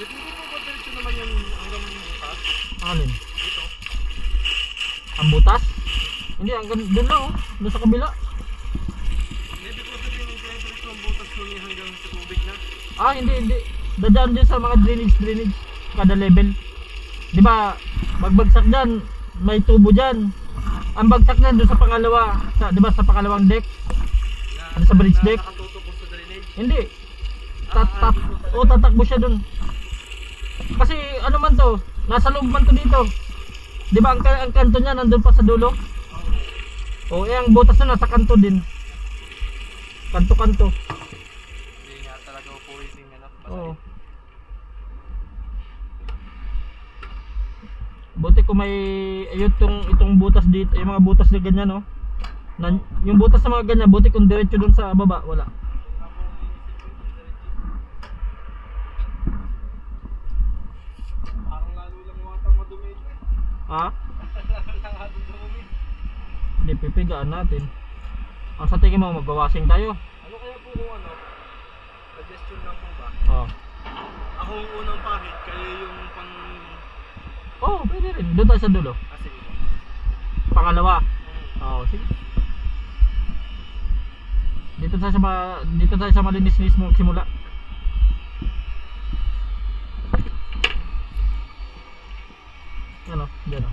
Dito po ba diretso naman yung hanggang butas? Alin? Dito? Ang butas? Hindi, hanggang doon lang oh. Doon sa kabila. Maybe ko sabihin yung diretso ang butas ko niya hanggang sa tubig na. Ah, hindi. Dadaan din sa mga drainage. Kada level. Di ba, magbagsak dyan, may tubo dyan. Ang bagsak na doon sa pangalawa. Di ba sa pangalawang deck? Ano sa bridge deck? Nakatutok po sa drainage? Hindi. Tatakbo siya doon. Kasi ano man to, nasa loob man to dito. Di ba ang kanto niya nandun pa sa dulo? O ang butas na nasa kanto din. Kanto-kanto. Hindi nga talaga po yung ano. Oo. Buti ko may itong butas dito, yung mga butas na ganyan no. Yung butas na mga ganyan, buti kung diretso dun sa baba, wala. Parang lalo lang watang madumi. Ha? Lalo lang hatong dumumi. Hindi, pipigaan natin. Ang sa tingin mo, magwawashing tayo. Ano kaya po kung ano? Suggestion lang po ba? Oo. Ako yung unang pahit, kayo yung pang... Oh, pwede rin. Doon tayo sa dulo. Ah, sige. Pangalawa. Oo, sige. Dito tayo sa malinis-linis mo magsimula. Ano? Diyan o.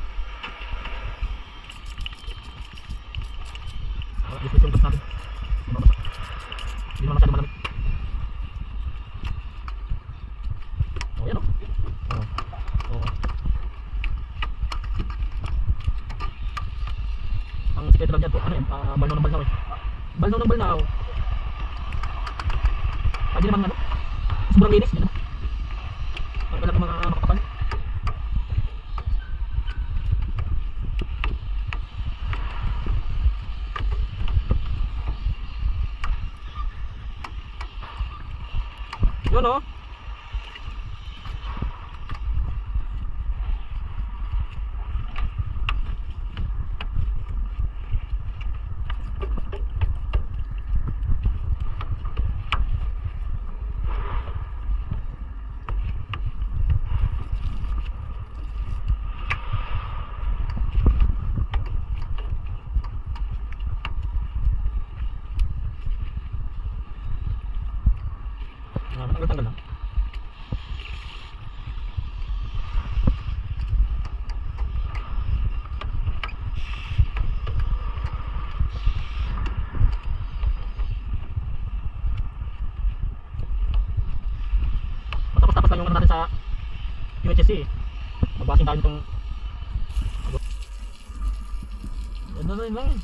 Diskusyon kasi natin. Mababasak. Hindi naman masyado malamig. O, yan o. Oo. Ang sikreto lang dyan po, ano yun? Balnaw ng balnaw eh. Balnaw ng balnaw. Pwede naman ano? Sobrang linis. Yan naman. Pag wala mga makakapal. Yun o. Tanggal lang. Tapos lang yung ano natin sa UHSC eh. Magbasing tayo nitong ano na yun lang eh.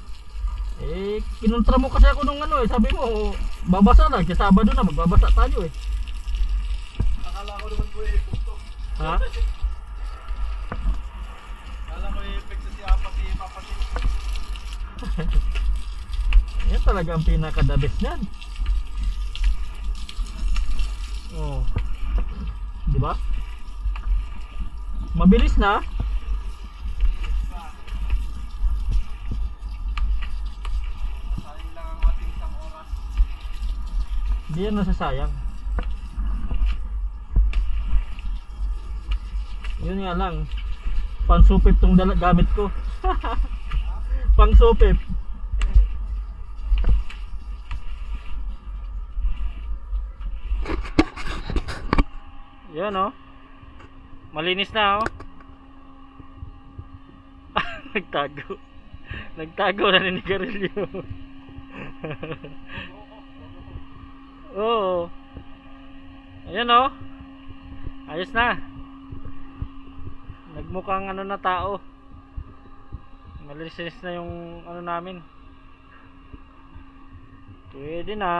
Eh, kinontra mo kasi ako nung ano eh. Sabi mo, babasa lang. Sa Sabado na, magbabasa tayo eh. Akala ko naman po i-effect to. Ha? Akala ko i-effect sa si Apa si Papa si. Yan talaga ang pinaka-the best niyan. Oh. Di ba? Mabilis na. Sayang lang ang ating isang oras. Hindi yan nasasayang. Yun nga lang. Pansupip tong gamit ko. Pangsupip. Yan oh. Malinis na oh. Nagtago. Nagtago na ni Garillo. Oo. Ayan oh. Ayos na. Nagmukhang ano na tao. Malinis na yung ano namin. Pwede na.